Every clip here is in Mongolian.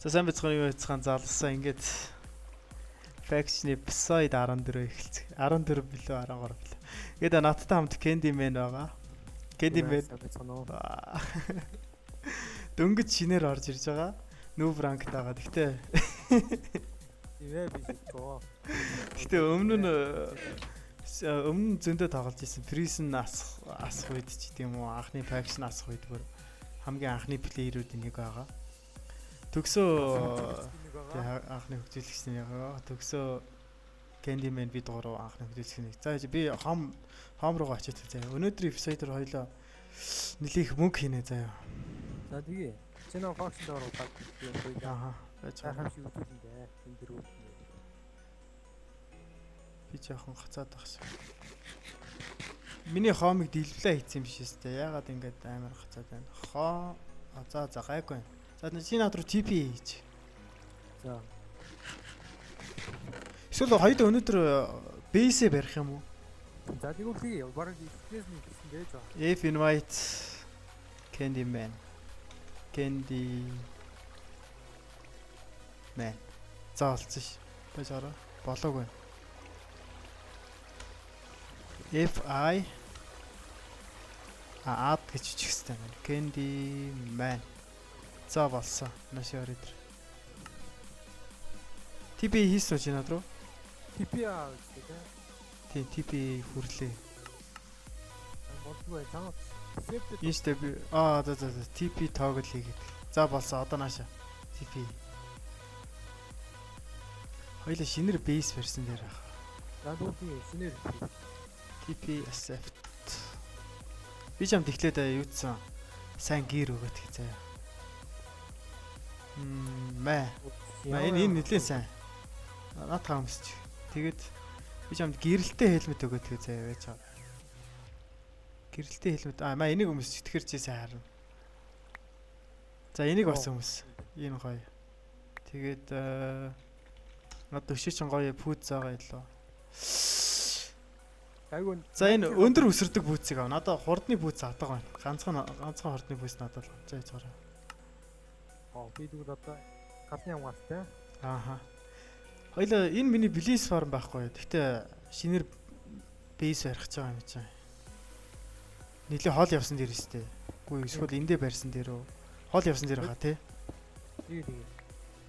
За сайн бацхан юу яцхан залсан ингээд Faction episode 14 эхэлцэг. 14 билүү 13 билүү. Ингээд надтай хамт Candyman байгаа. Candyman дөнгөж шинээр орж ирж байгаа. Noob rank тагаа. Гэхдээ Гэхдээ өмнө нь зөндөө тоглож исэн. Prison асах үед ч гэдэм үү анхны Faction асах үед бүр хамгийн анхны плеерүүд нэг байгаа. Төгсөө анхны хөгжүүлэгчний байгаа. Төгсөө Candyman бид гурав анхны хөгжүүлэгчний. За би хом руугаа очиж заяа. Өнөөдрийн episode руу хоёлоо нэлээх мөнгө хийнэ заяа. За тэгээ. Чи нэг фоксд ороо баг. Ааха. Хайхам шиг үзүүлэндээ. Энэ дэр үү. Би жоохон гацаад байх шиг. Миний хомыг дэлбэлээ хийсэн юм биш үстэй. Яагаад ингэж амар гацаад байна. За гайгүй. За чи над руу TP хийж. За. Эсвэл хоёул өнөөдөр base барих юм уу? За тэгвэл баг express нэг гэсэн байж байгаа. If invite Candyman. За олцсон ш. Байж гараа. Болоог байна. If I add гэж чих хэвээр байна. Candyman. За болсон. Наш орой дээр. TP хийсэн ч над руу. TP аа гэдэг. Тий, TP хүрлээ. Болдгоо цаа. Ийштэй би за TP тоглол хийгээд. За болсон. Одоо нааша. TP. Хоёлаа шинээр base барьсан дээр аа. За дүүтий шинээр TP accept. Би ч юм тэгэхээр юуцсан. Сайн гэр өгöt хий заяа. Энэ нэлээд сайн. Наад хаамсч. Тэгээд би ч юм гэрэлтэй хэлмэт өгöt хий заяа байж байгаа. Гэрэлтэй хэлмэт энийг өмсч тэгэхэр чи сайн харна. За энийг басан хүмүүс. Энэ гоё. Тэгээд над өшөөч гоё пүүз байгаа илүү. Айгуу. За энэ өндөр өсөрдөг бүүцийг ав. Надад хурдны бүүц авдаг байна. Ганцхан хурдны бүүц надад л. За яцгаараа. Би тэгвэл одоо гадны хамгаалтай. Ааха. Хоёлаа энэ миний Bliss farm байхгүй. Гэхдээ шинээр base барих гэж байгаа юм чинь. Нилийн хол явсан дээр өстэй. Үгүй эсвэл эндээ барьсан дээр үү? Хол явсан дээр байгаа тий. Тэгээ.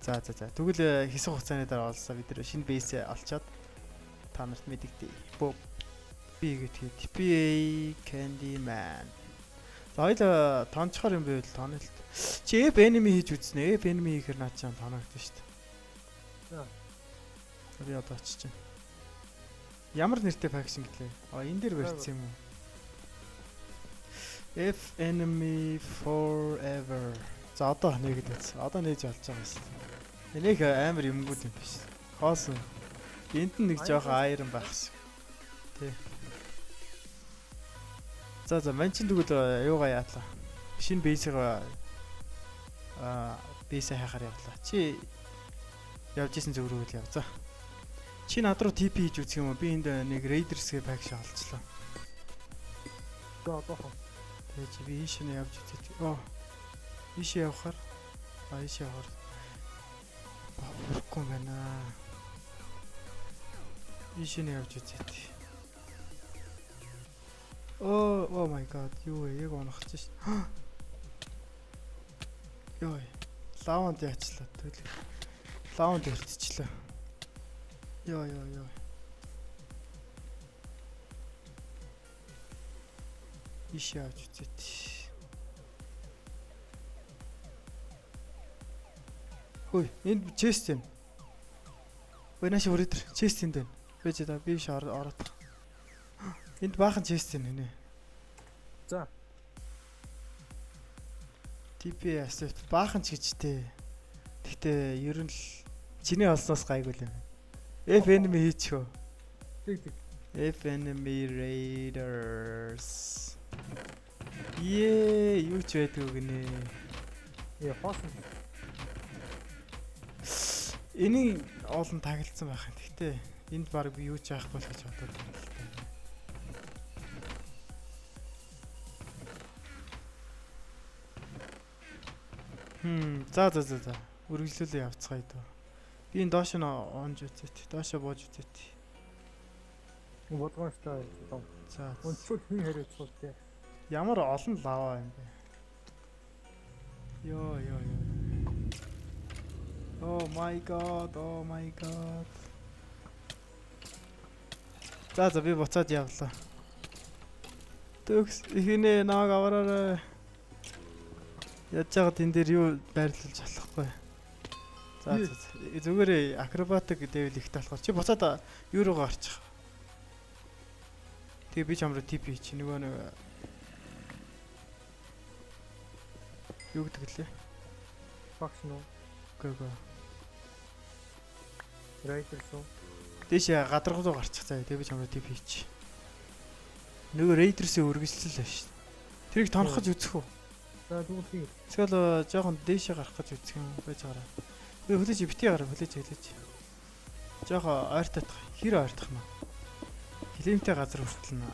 За. Тэгвэл хэсэг хугацааны дараа олсоо бид нар шинэ base олцоод та нарт мэдэгдээ. Би гэдэг TPA Candyman. За хоёлаа тонцохоор юм байвал тооноолт. Чи F enemy хийж үзнэ. F enemy хийхэр наад чам тоноогдсон шүү дээ. За. Би одоо очиж чинь. Ямар нэртэй faction гэлээ? Энэ дээр барьсан юм уу? F enemy forever. За одоо нэгэд үз. Одоо нээж олж байгаа шүү дээ. Энийг амар юмгууд юм биш. Хоосон. Энд нь нэг жоох iron байх шиг. Тэ. За мань чинь тэгвэл юугаа яатлаа. Шинэ бейсийг бейсээ хайхаар явлаа. Чи явж исэн зөв рүү л яв. За. Чи над руу TP хийж үзэх юм уу? Би энд нэг Raiders-гээ faction олцлоо. За одоо. Тэгээ чи би ийш нь явж үзээ. Ийш явахаар. Ийш явахаар. Бүрхгүй байна. Ийш нь явж үзээ. Oh my god, юу вэ? Яг онохолж ш. Йой. Лаванд яачлаа тэгэл. Лаванд өртчихлээ. Йой. Иш явж үзээд. Хөөе, энд chest юм. Өнөөш өрөөдөр chest энд байна. Бэж да би биш ороод. Энд баахан chest юм нэ. За. TP accept баахан ч гэжтэй. Гэхдээ ер нь л чиний олсноос гайгүй л юм. F enemy хийчихөө. Тэг. F enemy raiders. Юу ч байдгүй гинэ. Хоосон. Энийг олон таглалцсан байх юм. Гэхдээ энд баг би юу ч яахгүй л гэж бодоод байна л та. За. Үргэлжлүүлээ явцгаая дөө. Би энэ доош нь онж үзээт. Доошо бууж үзээт. Бодгоо штаа. За. Өнцгөл хин хариуцвал те. Ямар олон лава юм бэ? Йоо. Oh my god. За би буцаад явлаа. Төгс ихэнэ нааг аваарай. Яаж байгаа тэн дээр юу байрлуулж болохгүй. За зүгээр акробатик дэвэл ихтэй болохоор чи буцаад юу руу гарчих. Тэгээ би ч амруу тип чи нөгөө нэг юу гэдэг лээ? Факшн уу? Гого. Райтер суу. Дэш гадаргуу руу гарчих цаа. Тэгээ би ч амруу тип хийч. Нөгөө рейдерсээ үргэлжлэл шүү. Тэрийг тонхож үзэх үү? За тэгвэл тийм. Эсвэл жоохон дээшээ гарах гэж үзэх юм байж байгаарай. Би хүлээж битгий гараа хүлээж. Жоохон ойртох. Хэр ойртох нь? Хилэмтэй газар хүртэл нэ.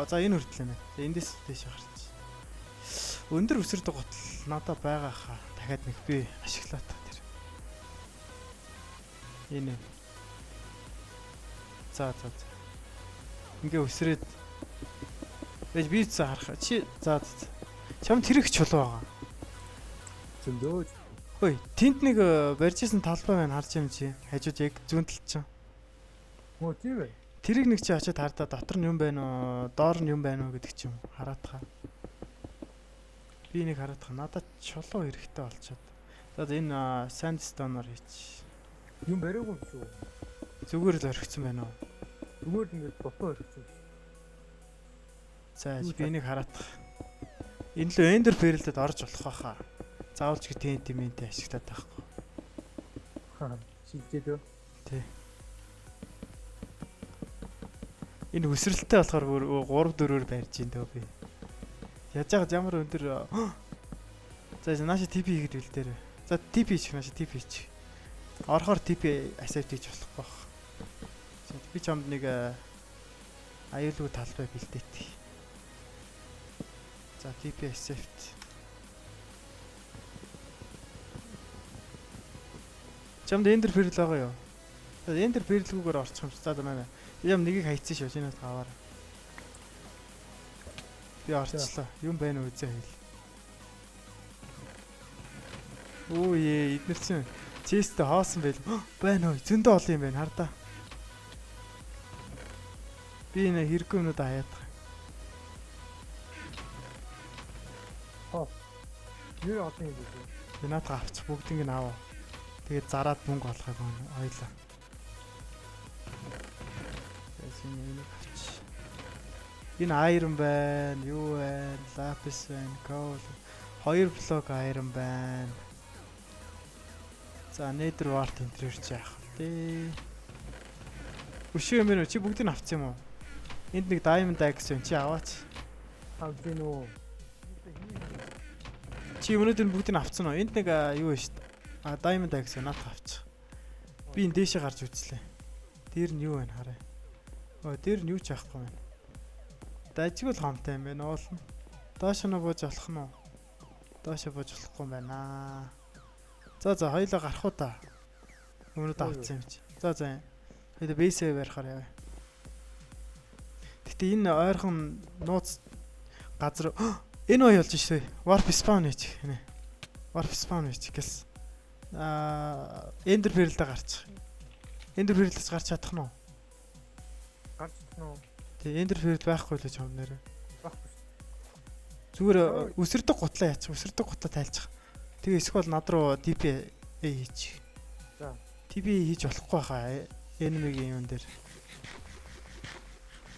За энэ хүртэл нэ. Эндээс дээшээ гарч. Өндөр өсөрдөг готл надад байгаа хаа. Дахиад нэг би ашиглаа та тэр. Энэ. За. Ингээ өсрээд би цаа харах. Чи за. Чам тэрэг чулуу байгаа. Зөндөөж. Хөөе, тэнд нэг барьжсэн талбай байна харж юм чи. Хажууд яг зүүн талд чинь. Оо тийм ээ. Тэрийг нэг чи очиод хардаа дотор нь юм байна уу, доор нь юм байна уу гэдэг ч юм хараад хаа. Би нэг хараад хаа. Надад чулуу хэрэгтэй болчиход. За энэ sandstone-оор хийч. Юм бариагүй шүү. Зүгээр л орхисон байна уу? Зүгээр л ингээд дотоо орхисон. За би нэг хараад хаа. Энэ л эндер перэлдэд орж болох байхаа. Заавалч TNT мэнтэй ашиглаад байхгүй. Хаа, шилжээд. Тий. Энэ өсрэлттэй болохоор 3-4-өр барьж ин дөө би. Яаж яагаад ямар өндөр. За нааша TP хийгээд бил дээр. За TP хийчих нааша TP хийчих. Орохоор TP accept хийж болохгүй байх. Би чамд нэг аюулгүй талбай бэлдээт. За TP accept. Чамд эндер перл байгаа юу? Эндер перлгүүгээр орчих юм. За манай. Ям нэгийг хайцсан шүү. Чинээс аваар. Би орчлоо. Юм байна уу үзээ хэл. Оо эднэр чинь честэ хоосон байл. Байна уу? Зөндөө олон юм байна хардаа. Би энэ хэрэггүй юмнууд хаяад байгаа. Нэр олон юм байна. Би наатаа авчих бүгдийг нь аваа. Тэгээд зараад мөнгө олохыг ойлоо. Энэ iron байна, юу байна, lapis байна, gold. 2 блок iron байна. За nether wart энтрээр чи яах вэ? Өшөө юм чи бүгдийг нь авсан юм уу? Энд нэг diamond axe байна чи аваач. Авсан уу? Чи өнөөдөр бүгдийг нь авсан уу? Энд нэг юу вэ шүү дээ. Diamond axe надад авчих. Би энэ дээшээ гарч үзлээ. Дээр нь юу байна хараа. Дээр нь юу ч авахгүй байна. Дажгүй л хамтай юм байна уул. Доош нь бууж болох нь уу? Доошо бууж болохгүй юм байна. За хоёлаа гарах уу та. Өмнөд авцсан юм чи. За. Хэдэ бейсээ барихаар яваа. Гэтэ энэ ойрхон нууц газар энэ уу ялж шээ. Warp spawn хийчих нэ. Warp spawn хийчих гэсэн. Ender pearl-д гарчих. Ender pearl-д гарч чадах нь уу? Гарч чадах нь уу? Тэгээ Ender pearl байхгүй л ч юм нэрэ. Байхгүй. Зүгээр өсөрдөг гутлаа яачих. Өсөрдөг гутлаа тайлчих. Тэгээ эсвэл над руу TP хийж. За. TP хийж болохгүй хаа. Enemy-гийн юм дээр.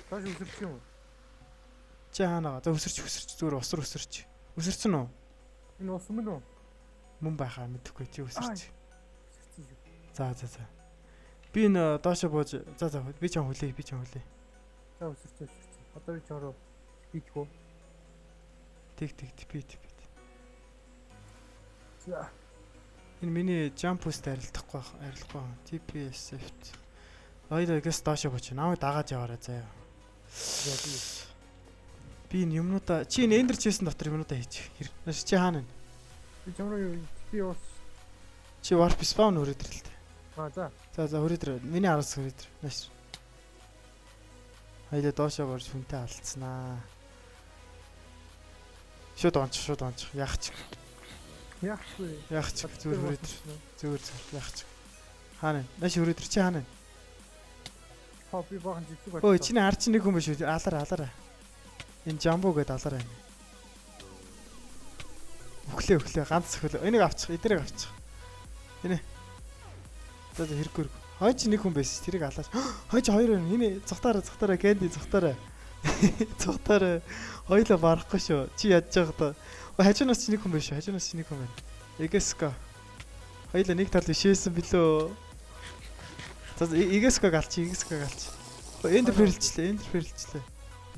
Тааш өсөрч юм уу? Чи хаана? За өсөрч зүгээр усар өсөрч. Өсөрсөн үү? Энэ ус мөн үү? Мөн байхаа мэдэхгүй чи өсөрч. Өсөрсөн шүү. За. Би энэ доошо бууж. За би ч хүлээ. За өсөрч. Одоо би чороо хийчихв. Тэг TP. За. Энэ миний jump boost арилдахгүй байна. TPS shift. Хоёул гэс доошо бууч. Намайг дагаад яваарай заяа. Би энэ юмнуудаа чи энэ Ender chest дотор юмнуудаа хийж. Чи хаана вэ? Би чамруу юу би ус. Чи warp spawn хүрээд ирэл тээ. За. За хүрээд ир. Миний араас хүрээд ир. Нааш. Хоёлаа доошоо борж хүнтэй алдцнаа. Шууд онч. Яах ч. Зүгээр хүрээд ир. Зүгээр яах ч. Хаана? Нааш хүрээд ир чи хаана? Би баахан жижиг Өө чиний ар чинь нэг хүн биш үү? Алаараа. Энэ жамбо гэдэг алаараа байна. Өглөө ганц өглөө. Энийг авчих, эднийг авчих. Эний. За хэрэггүй. Хой чи нэг хүн байсан. Тэрийг алаач. Хой чи хоёр байна. Эний цухтаараа кэнди цухтаараа. Цухтаараа. Хоёлоо барахгүй шүү. Чи ядж байгаа даа. Хажуунаас чи нэг хүн биш шүү. Байна. Эгеско. Хоёлоо нэг тал бишээсэн билүү. За Эгеског алч. Энд фэрлчлээ.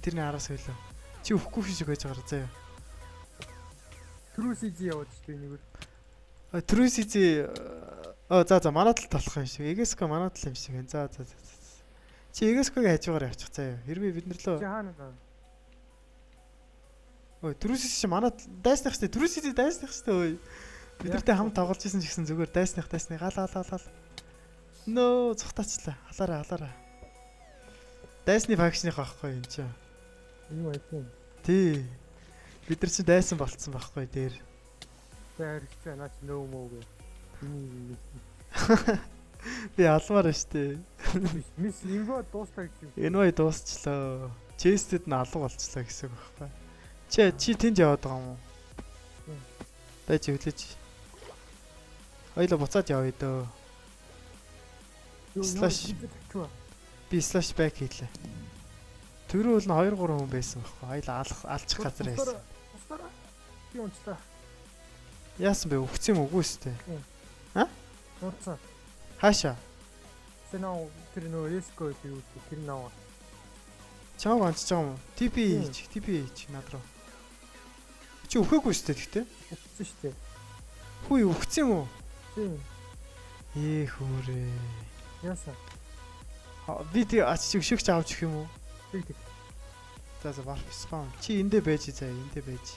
Тэрний араас хойлоо. Чи өхгүй шиг байж байгаа заяа. Трусизи яваад ч би нэг. Трусизи за манад л толох юм шиг. Эгеско манад л юм шиг. За. Чи Эгеског хажуугаар явчих заяа. Хэрвээ бид нар лөө. Чи хаана наа? Трусизи чи манад дайсных штэ. Трусизи дайсных штэ ой. Бид нартай хамт тоглож исэн ч гэсэн зүгээр дайсных гал. Нөө цухтаачлаа. Халаараа. Дайсны факшных байхгүй юм чи. Юу айсан? Тий. Бид нар чи дайсан болцсон байхгүй дээр. Тэрхтээ наач нөө мөөг. Би алмаар штэ. Мис инво дуустаа гэж. Энвай дуусчлаа. Честэд нь алга болчлаа гэсэн үг байхгүй. Чи тэнд яваад байгаа юм уу? Байж хүлээж. Хоёлоо буцаад явъя дөө. Slash би slash back хийлээ. Төрөө бол нь 2 3 хүн байсан байхгүй. Хоёлаа алчих газар байсан. Би унцлаа. Яасан бэ? Өгсөн юм үгүй өстэй. Унцсан. Хаашаа? Сэнаа тэр нөө реско юу тэр наа. Чааг онцож байгаа юм уу? TP хийж над руу. Чи өгөөгүй өстэй гэхдээ. Өгсөн шүү дээ. Хүү өгсөн юм уу? Тийм. Хөөрэ. Яасан? Би тий ач өшөөгч авч өгөх юм уу? Тэг. За warp spawn. Чи эндэ байж заа, эндэ байж.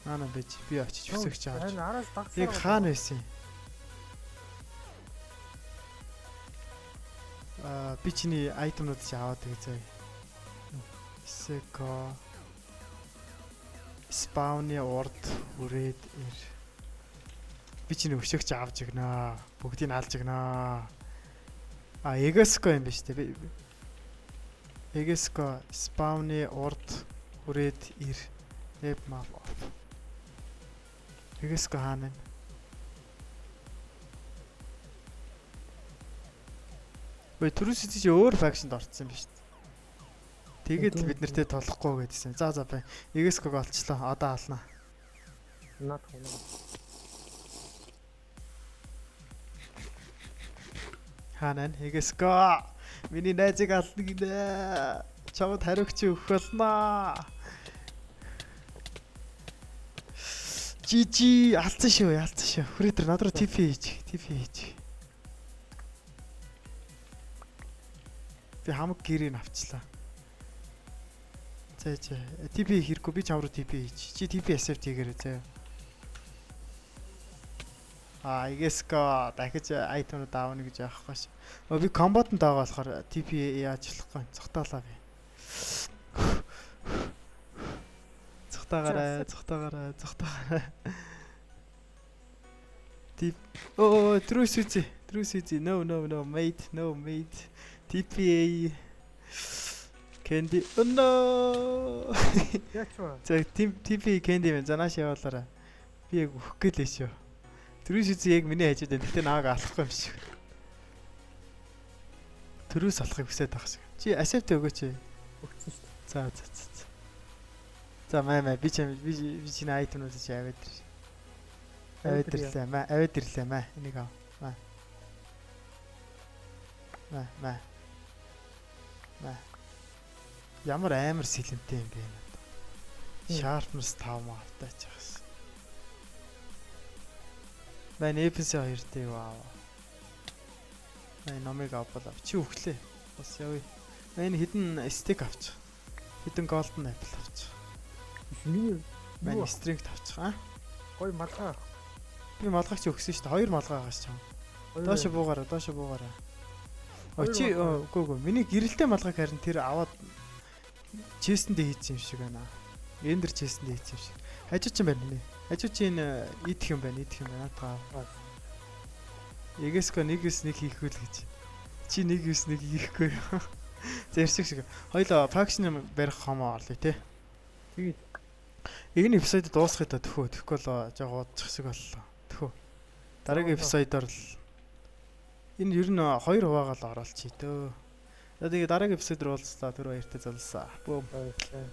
Наана байж. Би очиж өсөөгч авч. Энэ араас дагсаа. Яг хаана байсан юм? Би чиний айтемнууд чи аваад иг заа. Эсэко спауны урд хүрээд ир. Би чиний өшөөгч авч игнаа. Бүгдийг нь алж игнаа. Эгеско юм биш үү? Эгеско спауны урд хүрээд ир. Эп map. Эгеско хаана вэ? Трусизи чи өөр факшнд орцсон юм биш үү? Тэгээд бид нартэй толохгүй гэдсэн. За бай. Эгеског олчлоо. Одоо алнаа. Наад хоног. Хаана Эгеско? Миний найзыг алдна гинэ. Чамд хариугч өгөх болноо. Жижи алдсан шүү. Хүрээдэр над руу TP хийж. Би хамаг гэрийг авчлаа. За TP хэрэггүй би чам руу TP хийж. Чи TP accept хийгээрэй заа. Эгеско дахиж айтемууд аавна гэж яахгүй ш. Би комботонд байгаа болохоор TP яаж болохгүй. Цогтоолаа би. Цогтоогаарай. Тип Трусизи. No mate. TPA Candy. Oh no. Яачваа. За TP Candy мэн занааш явуулаарай. Би яг өгөх гэлээ шүү. Трусизи яг миний хажууд байна. Гэтэ нааг алахгүй юм шиг. Трус алахыг хүсэж байгаа шиг. Чи accept өгөөч. Өгсөн шүү. За. За маа би чинь айтемнууд чи аваад ир. Аваад ирлээ маа. Энийг ав. Маа. Ямар амар сэлэнтэй юм бэ надад. Sharpness 5 маа автаач байгаас. Байн эписи 2-тэй вау. Байн номыг авбал чи өглөө. Бас явъя. Байн хідэн стик авчих. Хідэн golden apple авчих. Миний Байн string авчих аа. гой малгай. Би малгайч өгсөн шүү дээ. 2 малгай гаш чам. Доош буугаараа. Хоёр Чи малгай. үгүй. Миний гэрэлтэй малгайг харин тэр аваад честэндээ хийчих юм шиг байна. Эндэр честэндээ хийчих юм шиг. Хажуу ч юм байна нэ. Хажуу чи энэ идэх юм байна. Наатаа. Эгээско нэгээс нэг хийх үл гэж. Чи нэгээс нэг хийхгүй. Зэрсэг шиг. Хоёлоо факшн барих хомоо орлоо те. Тэгээд Энэ эпизод дуусгах та төхөө. Тэгэхгүй л жоо удчих шиг боллоо. Төхөө. Дараагийн эпизодоор л энэ ер нь 2 хуваагаал оруулчих дөө. За тэгээ дараагийн эпизодоор уулзлаа. Тэр баяртай залсаа. Бөөм. баярлалаа.